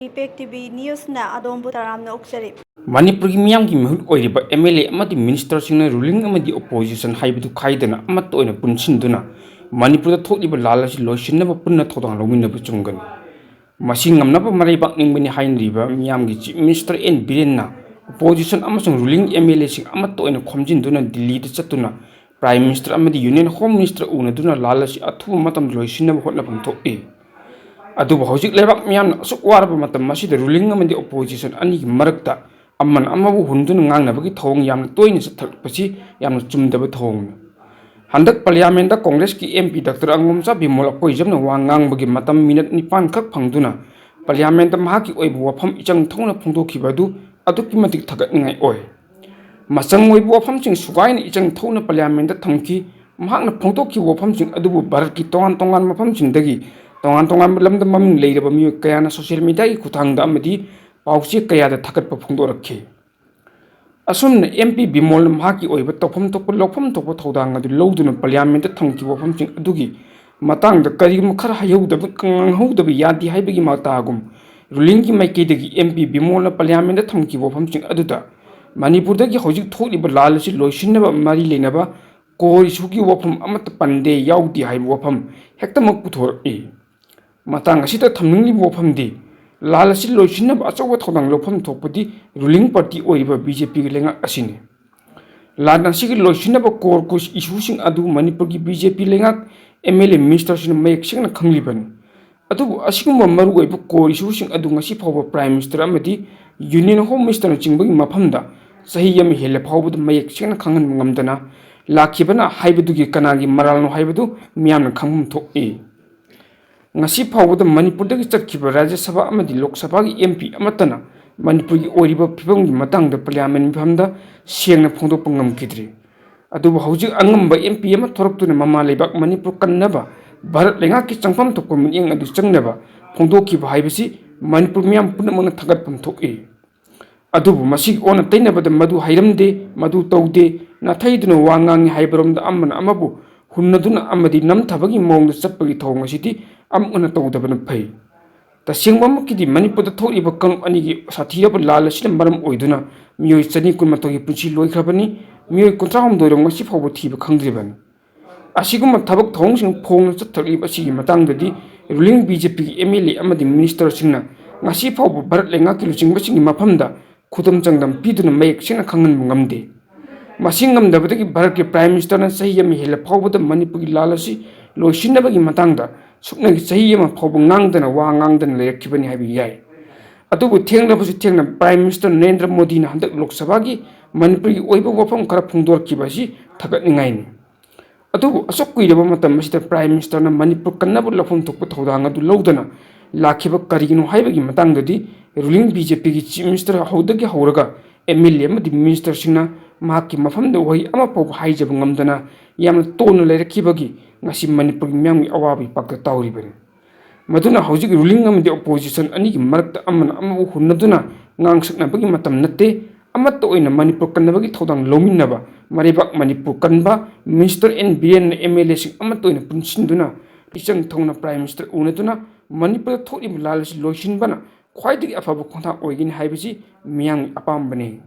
ꯏꯄꯦꯛ TV ꯅ꯭ꯌꯨꯁꯅ ꯑꯗꯣꯝꯕꯨ ꯇꯔꯥꯝꯅ ꯑꯣꯛꯆꯔꯤ꯫ ꯃꯅꯤꯄꯨꯔꯒꯤ ꯃꯤꯌꯥꯝꯒꯤ ꯃꯤꯍꯨꯠ ꯑꯣꯏꯔꯤꯕ ꯑꯦꯝ.ꯑꯦꯜ.ꯑꯦ ꯑꯃꯗꯤ ꯃꯤꯅꯤꯁꯇꯔꯁꯤꯡꯅ ꯔꯨꯂꯤꯡ ꯑꯃꯗꯤ ꯑꯣꯄꯣꯖꯤꯁꯟ ꯍꯥꯏꯕꯗꯨ ꯈꯥꯏꯗꯅ ꯑꯃꯠꯇ ꯑꯣꯏꯅ ꯄꯨꯟꯁꯤꯟꯗꯨꯅ ꯃꯅꯤꯄꯨꯔꯗ ꯊꯣꯛꯂꯤꯕ ꯂꯥꯜ ꯑꯁꯤ ꯂꯣꯏꯁꯤꯟꯅꯕ ꯄꯨꯟꯅ ꯊꯧꯗꯥꯡ ꯂꯧꯃꯤꯟꯅꯕ ꯆꯨꯝꯒꯅꯤ꯫ ꯃꯁꯤ ꯉꯝꯅꯕ ꯃꯔꯩꯕꯥꯛ ꯅꯤꯡꯕꯅꯤ ꯍꯥꯏꯅꯔꯤꯕ ꯃꯤꯌꯥꯝꯒꯤ ꯆꯤꯐ ꯃꯤꯅꯤꯁꯇꯔ ꯑꯦꯟ ꯕꯤꯔꯦꯟꯅ ꯑꯣꯄꯣꯖꯤꯁꯟ ꯑꯃꯁꯨꯡ ꯔꯨꯂꯤꯡ ꯑꯦꯝ.ꯑꯦꯜ.ꯑꯦꯁꯤꯡ ꯑꯃꯠꯇ ꯑꯣꯏꯅ ꯈꯣꯝꯖꯤꯟꯗꯨꯅ ꯗꯤꯜꯂꯤꯗ ꯆꯠꯇꯨꯅ ꯄ꯭ꯔꯥꯏꯝ ꯃꯤꯅꯤꯁꯇꯔ ꯑꯃꯗꯤ ꯌꯨꯅꯤꯌꯟ ꯍꯣꯝ ꯃꯤꯅꯤꯁꯇꯔ ꯎꯅꯗꯨꯅ ꯂꯥꯜ ꯑꯁꯤ ꯑꯊꯨꯕ ꯃꯇꯝꯗ ꯂꯣꯏꯁꯤꯟꯅꯕ ꯍꯣꯠꯅꯐꯝ ꯊꯣꯛꯏ꯫ ꯑꯗꯨꯕꯨ ꯍꯧꯖꯤꯛ ꯂꯩꯕꯥꯛ ꯃꯤꯌꯥꯝꯅ ꯑꯁꯨꯛ ꯋꯥꯔꯕ ꯃꯇꯝ ꯑꯁꯤꯗ ꯔꯨꯂꯤꯡ ꯑꯃꯗꯤ ꯑꯣꯄꯣꯖꯤꯁꯟ ꯑꯅꯤꯒꯤ ꯃꯔꯛꯇ ꯑꯃꯅ ꯑꯃꯕꯨ ꯍꯨꯟꯗꯨꯅ ꯉꯥꯡꯅꯕꯒꯤ ꯊꯧꯑꯣꯡ ꯌꯥꯝꯅ ꯇꯣꯏꯅ ꯆꯠꯊꯔꯛꯄꯁꯤ ꯌꯥꯝꯅ ꯆꯨꯝꯗꯕ ꯊꯧꯑꯣꯡꯅꯤ꯫ ꯍꯟꯗꯛ ꯄꯥꯔꯂꯤꯌꯥꯃꯦꯟꯇꯗ ꯀꯣꯡꯒ꯭ꯔꯦꯁꯀꯤ MP ꯗꯥꯛꯇꯔ ꯑꯉꯣꯝꯆꯥ ꯕꯤꯃꯣꯜ ꯑꯀꯣꯏꯖꯝꯅ ꯋꯥ ꯉꯥꯡꯕꯒꯤ ꯃꯇꯝ ꯃꯤꯅꯠ 9 ꯈꯛ ꯐꯪꯗꯨꯅ ꯄꯥꯔꯂꯤꯌꯥꯃꯦꯟꯇꯗ ꯃꯍꯥꯛꯀꯤ ꯑꯣꯏꯕ ꯋꯥꯐꯝ ꯏꯆꯪ ꯊꯧꯅ ꯐꯣꯡꯗꯣꯛꯈꯤꯕ ꯑꯗꯨ ꯑꯗꯨꯛꯀꯤ ꯃꯇꯤꯛ ꯊꯥꯒꯠꯅꯤꯡꯉꯥꯏ ꯑꯣꯏ꯫ ꯃꯆꯪ ꯑꯣꯏꯕ ꯋꯥꯐꯝꯁꯤꯡ ꯁꯨꯒꯥꯏꯅ ꯏꯆꯪ ꯊꯧꯅ ꯄꯥꯔꯂꯤꯌꯥꯃꯦꯟꯇꯗ ꯊꯝꯈꯤ꯫ ꯃꯍꯥꯛꯅ ꯐꯣꯡꯗꯣꯛꯈꯤꯕ ꯋꯥꯐꯝꯁꯤꯡ ꯑꯗꯨꯕꯨ ꯚꯥꯔꯠꯀꯤ ꯇꯣꯉꯥꯟ ꯇꯣꯉꯥꯟꯕ ꯃꯐꯝꯁꯤꯡꯗꯒꯤ ꯇꯣꯉꯥꯟ ꯇꯣꯉꯥꯟꯕ ꯂꯝꯗ ꯃꯃꯤꯡ ꯂꯩꯔꯕ ꯃꯤꯑꯣꯏ ꯀꯌꯥꯅ ꯁꯣꯁꯤꯌꯦꯜ ꯃꯤꯗꯤꯌꯥꯒꯤ ꯈꯨꯠꯊꯥꯡꯗ ꯑꯃꯗꯤ ꯄꯥꯎꯆꯦ ꯀꯌꯥꯗ ꯊꯥꯒꯠꯄ ꯐꯣꯡꯗꯣꯔꯛꯈꯤ꯫ ꯑꯁꯨꯝꯅ MP ꯕꯤꯃꯣꯜꯅ ꯃꯍꯥꯛꯀꯤ ꯑꯣꯏꯕ ꯇꯧꯐꯝ ꯊꯣꯛꯄ ꯂꯧꯐꯝ ꯊꯣꯛꯄ ꯊꯧꯗꯥꯡ ꯑꯗꯨ ꯂꯧꯗꯨꯅ ꯄꯥꯔꯂꯤꯌꯥꯃꯦꯟꯇꯗ ꯊꯝꯈꯤꯕ ꯋꯥꯐꯝꯁꯤꯡ ꯑꯗꯨꯒꯤ ꯃꯇꯥꯡꯗ ꯀꯔꯤꯒꯨꯝꯕ ꯈꯔ ꯉꯥꯡꯍꯧꯗꯕ ꯌꯥꯗꯦ ꯍꯥꯏꯕꯒꯤ ꯃꯇꯥꯒꯨꯝ ꯔꯨꯂꯤꯡꯒꯤ ꯃꯥꯏꯀꯩꯗꯒꯤ MP ꯕꯤꯃꯣꯜꯅ ꯄꯥꯔꯂꯤꯌꯥꯃꯦꯟꯇꯗ ꯊꯝꯈꯤꯕ ꯋꯥꯐꯝꯁꯤꯡ ꯑꯗꯨꯗ ꯃꯅꯤꯄꯨꯔꯗꯒꯤ ꯍꯧꯖꯤꯛ ꯊꯣꯛꯂꯤꯕ ꯂꯥꯜ ꯑꯁꯤ ꯂꯣꯏꯁꯤꯟꯅꯕ ꯃꯔꯤ ꯂꯩꯅꯕ ꯀꯣꯔ ꯏꯁꯨꯒꯤ ꯋꯥꯐꯝ ꯑꯃꯠꯇ ꯄꯟꯗꯦ ꯌꯥꯎꯗꯦ ꯍꯥꯏꯕ ꯋꯥꯐꯝ ꯍꯦꯛꯇꯃꯛ ꯄꯨꯊꯣꯔꯛꯏ꯫ ꯃꯇꯥꯡ ꯑꯁꯤꯗ ꯊꯝꯅꯤꯡꯂꯤꯕ ꯋꯥꯐꯝꯗꯤ ꯂꯥꯜ ꯑꯁꯤ ꯂꯣꯏꯁꯤꯟꯅꯕ ꯑꯆꯧꯕ ꯊꯧꯗꯥꯡ ꯂꯧꯐꯝ ꯊꯣꯛꯄꯗꯤ ꯔꯨꯂꯤꯡ ꯄꯥꯔꯇꯤ ꯑꯣꯏꯔꯤꯕ BJPꯒꯤ ꯂꯩꯉꯥꯛ ꯑꯁꯤꯅꯤ꯫ ꯂꯥꯟ ꯑꯁꯤꯒꯤ ꯂꯣꯏꯁꯤꯟꯅꯕ ꯀꯣꯔ ꯏꯁꯨꯁꯤꯡ ꯑꯗꯨ ꯃꯅꯤꯄꯨꯔꯒꯤ BJP ꯂꯩꯉꯥꯛ MLA ꯃꯤꯅꯤꯁꯇꯔꯁꯤꯡꯅ ꯃꯌꯦꯛ ꯁꯦꯡꯅ ꯈꯪꯂꯤꯕꯅꯤ꯫ ꯑꯗꯨꯕꯨ ꯑꯁꯤꯒꯨꯝꯕ ꯃꯔꯨꯑꯣꯏꯕ ꯀꯣꯔ ꯏꯁꯨꯁꯤꯡ ꯑꯗꯨ ꯉꯁꯤ ꯐꯥꯎꯕ ꯄ꯭ꯔꯥꯏꯝ ꯃꯤꯅꯤꯁꯇꯔ ꯑꯃꯗꯤ ꯌꯨꯅꯤꯌꯟ ꯍꯣꯝ ꯃꯤꯅꯤꯁꯇꯔꯅꯆꯤꯡꯕꯒꯤ ꯃꯐꯝꯗ ꯆꯍꯤ ꯑꯃ ꯍꯦꯜꯂ ꯐꯥꯎꯕꯗ ꯃꯌꯦꯛ ꯁꯦꯡꯅ ꯈꯪꯍꯟꯕ ꯉꯝꯗꯅ ꯂꯥꯛꯈꯤꯕꯅ ꯍꯥꯏꯕꯗꯨꯒꯤ ꯀꯅꯥꯒꯤ ꯃꯔꯥꯜꯅꯣ ꯍꯥꯏꯕꯗꯨ ꯃꯤꯌꯥꯝꯅ ꯈꯪꯐꯝ ꯊꯣꯛꯏ꯫ ꯉꯁꯤ ꯐꯥꯎꯕꯗ ꯃꯅꯤꯄꯨꯔꯗꯒꯤ ꯆꯠꯈꯤꯕ ꯔꯥꯖ꯭ꯌ ꯁꯚꯥ ꯑꯃꯗꯤ ꯂꯣꯛ ꯁꯚꯥꯒꯤ MP ꯑꯃꯠꯇꯅ ꯃꯅꯤꯄꯨꯔꯒꯤ ꯑꯣꯏꯔꯤꯕ ꯐꯤꯚꯝꯒꯤ ꯃꯇꯥꯡꯗ ꯄꯥꯔꯂꯤꯌꯥꯃꯦꯟ ꯃꯤꯐꯝꯗ ꯁꯦꯡꯅ ꯐꯣꯡꯗꯣꯛꯄ ꯉꯝꯈꯤꯗ꯭ꯔꯤ꯫ ꯑꯗꯨꯕꯨ ꯍꯧꯖꯤꯛ ꯑꯉꯝꯕ MP ꯑꯃ ꯊꯣꯔꯛꯇꯨꯅ ꯃꯃꯥ ꯂꯩꯕꯥꯛ ꯃꯅꯤꯄꯨꯔ ꯀꯟꯅꯕ ꯚꯥꯔꯠ ꯂꯩꯉꯥꯛꯀꯤ ꯆꯪꯐꯝ ꯊꯣꯛꯄ ꯃꯤꯠꯌꯦꯡ ꯑꯗꯨ ꯆꯪꯅꯕ ꯐꯣꯡꯗꯣꯛꯈꯤꯕ ꯍꯥꯏꯕꯁꯤ ꯃꯅꯤꯄꯨꯔ ꯃꯤꯌꯥꯝ ꯄꯨꯝꯅꯃꯛꯅ ꯊꯥꯒꯠꯐꯝ ꯊꯣꯛꯏ꯫ ꯑꯗꯨꯕꯨ ꯃꯁꯤꯒꯤ ꯑꯣꯟꯅ ꯇꯩꯅꯕꯗ ꯃꯗꯨ ꯍꯩꯔꯝꯗꯦ, ꯃꯗꯨ ꯇꯧꯗꯦ, ꯅꯥꯊꯩꯗꯨꯅ ꯋꯥ ꯉꯥꯡꯏ ꯍꯥꯏꯕꯔꯣꯝꯗ ꯑꯃꯅ ꯑꯃꯕꯨ ꯍꯨꯟꯅꯗꯨꯅ ꯑꯃꯗꯤ ꯅꯝꯊꯕꯒꯤ ꯃꯑꯣꯡꯗ ꯆꯠꯄꯒꯤ ꯊꯧꯑꯣꯡ ꯑꯁꯤꯗꯤ ꯑꯃꯨꯛ ꯍꯟꯅ ꯇꯧꯗꯕꯅ ꯐꯩ꯫ ꯇꯁꯦꯡꯕꯃꯛꯀꯤꯗꯤ ꯃꯅꯤꯄꯨꯔꯗ ꯊꯣꯛꯂꯤꯕ ꯀꯥꯡꯂꯨꯞ ꯑꯅꯤꯒꯤ ꯁꯥꯊꯤꯔꯕ ꯂꯥꯜ ꯑꯁꯤꯅ ꯃꯔꯝ ꯑꯣꯏꯗꯨꯅ ꯃꯤꯑꯣꯏ 121ꯒꯤ ꯄꯨꯟꯁꯤ ꯂꯣꯏꯈ꯭ꯔꯕꯅꯤ, ꯃꯤꯑꯣꯏ 39 ꯉꯁꯤ ꯐꯥꯎꯕ ꯊꯤꯕ ꯈꯪꯗ꯭ꯔꯤꯕꯅꯤ꯫ ꯑꯁꯤꯒꯨꯝꯕ ꯊꯕꯛ ꯊꯧꯑꯣꯡꯁꯤꯡ ꯐꯣꯡꯅ ꯆꯠꯊꯔꯛꯂꯤꯕ ꯑꯁꯤꯒꯤ ꯃꯇꯥꯡꯗꯗꯤ ꯔꯨꯂꯤꯡ BJPꯒꯤ MLA ꯑꯃꯗꯤ ꯃꯤꯅꯤꯁꯇꯔꯁꯤꯡꯅ ꯉꯁꯤ ꯐꯥꯎꯕ ꯚꯥꯔꯠ ꯂꯩꯉꯥꯛꯀꯤ ꯂꯨꯆꯤꯡꯕꯁꯤꯡꯒꯤ ꯃꯐꯝꯗ ꯈꯨꯗꯝ ꯆꯥꯡꯗꯝ ꯄꯤꯗꯨꯅ ꯃꯌꯦꯛ ꯁꯦꯡꯅ ꯈꯪꯍꯟꯕ ꯉꯝꯗꯦ꯫ ꯃꯁꯤ ꯉꯝꯗꯕꯗꯒꯤ ꯚꯥꯔꯠꯀꯤ ꯄ꯭ꯔꯥꯏꯝ ꯃꯤꯅꯤꯁꯇꯔꯅ ꯆꯍꯤ ꯑꯃ ꯍꯦꯜꯂ ꯐꯥꯎꯕꯗ ꯃꯅꯤꯄꯨꯔꯒꯤ ꯂꯥꯜ ꯑꯁꯤ ꯂꯣꯏꯁꯤꯟꯅꯕꯒꯤ ꯃꯇꯥꯡꯗ ꯁꯨꯞꯅꯒꯤ ꯆꯍꯤ ꯑꯃ ꯐꯥꯎꯕ ꯉꯥꯡꯗꯅ ꯋꯥ ꯉꯥꯡꯗꯅ ꯂꯩꯔꯛꯈꯤꯕꯅꯤ ꯍꯥꯏꯕ ꯌꯥꯏ꯫ ꯑꯗꯨꯕꯨ ꯊꯦꯡꯂꯕꯁꯨ ꯊꯦꯡꯅ ꯄ꯭ꯔꯥꯏꯝ ꯃꯤꯅꯤꯁꯇꯔ ꯅꯔꯦꯟꯗ꯭ꯔ ꯃꯣꯗꯤꯅ ꯍꯟꯗꯛ ꯂꯣꯛ ꯁꯚꯥꯒꯤ ꯃꯅꯤꯄꯨꯔꯒꯤ ꯑꯣꯏꯕ ꯋꯥꯐꯝ ꯈꯔ ꯐꯣꯡꯗꯣꯔꯛꯈꯤꯕ ꯑꯁꯤ ꯊꯥꯒꯠꯅꯤꯡꯉꯥꯏꯅꯤ꯫ ꯑꯗꯨꯕꯨ ꯑꯁꯨꯛ ꯀꯨꯏꯔꯕ ꯃꯇꯝ ꯑꯁꯤꯗ ꯄ꯭ꯔꯥꯏꯝ ꯃꯤꯅꯤꯁꯇꯔꯅ ꯃꯅꯤꯄꯨꯔ ꯀꯟꯅꯕ ꯂꯧꯐꯝ ꯊꯣꯛꯄ ꯊꯧꯗꯥꯡ ꯑꯗꯨ ꯂꯧꯗꯅ ꯂꯥꯛꯈꯤꯕ ꯀꯔꯤꯒꯤꯅꯣ ꯍꯥꯏꯕꯒꯤ ꯃꯇꯥꯡꯗꯗꯤ ꯔꯨꯂꯤꯡ BJPꯒꯤ ꯆꯤꯐ ꯃꯤꯅꯤꯁꯇꯔ ꯍꯧꯗꯒꯤ ꯍꯧꯔꯒ MLA ꯑꯃꯗꯤ ꯃꯤꯅꯤꯁꯇꯔꯁꯤꯡꯅ ꯃꯍꯥꯛꯀꯤ ꯃꯐꯝꯗ ꯋꯥꯍꯩ ꯑꯃ ꯐꯥꯎꯕ ꯍꯥꯏꯖꯕ ꯉꯝꯗꯅ ꯌꯥꯝꯅ ꯇꯣꯟꯅ ꯂꯩꯔꯛꯈꯤꯕꯒꯤ ꯉꯁꯤ ꯃꯅꯤꯄꯨꯔꯒꯤ ꯃꯤꯌꯥꯝꯒꯤ ꯑꯋꯥꯕ ꯏꯄꯥꯛꯇ ꯇꯥꯎꯔꯤꯕꯅꯤ꯫ ꯃꯗꯨꯅ ꯍꯧꯖꯤꯛ ꯔꯨꯂꯤꯡ ꯑꯃꯗꯤ ꯑꯣꯄꯣꯖꯤꯁꯟ ꯑꯅꯤꯒꯤ ꯃꯔꯛꯇ ꯑꯃꯅ ꯑꯃꯕꯨ ꯍꯨꯟꯅꯗꯨꯅ ꯉꯥꯡꯁꯛꯅꯕꯒꯤ ꯃꯇꯝ ꯅꯠꯇꯦ, ꯑꯃꯠꯇ ꯑꯣꯏꯅ ꯃꯅꯤꯄꯨꯔ ꯀꯟꯅꯕꯒꯤ ꯊꯧꯗꯥꯡ ꯂꯧꯃꯤꯟꯅꯕ ꯃꯔꯩꯕꯥꯛ ꯃꯅꯤꯄꯨꯔ ꯀꯟꯕ ꯃꯤꯅꯤꯁꯇꯔ ꯑꯦꯟ ꯕꯤꯔꯦꯟꯅ MLAꯁꯤꯡ ꯑꯃꯠꯇ ꯑꯣꯏꯅ ꯄꯨꯟꯁꯤꯟꯗꯨꯅ ꯏꯆꯪ ꯊꯧꯅ ꯄ꯭ꯔꯥꯏꯝ ꯃꯤꯅꯤꯁꯇꯔ ꯎꯅꯗꯨꯅ ꯃꯅꯤꯄꯨꯔꯗ ꯊꯣꯛꯂꯤꯕ ꯂꯥꯜ ꯑꯁꯤ ꯂꯣꯏꯁꯤꯟꯕꯅ ꯈ꯭ꯋꯥꯏꯗꯒꯤ ꯑꯐꯕ ꯈꯣꯡꯊꯥꯡ ꯑꯣꯏꯒꯅꯤ ꯍꯥꯏꯕꯁꯤ ꯃꯤꯌꯥꯝꯒꯤ ꯑꯄꯥꯝꯕꯅꯤ꯫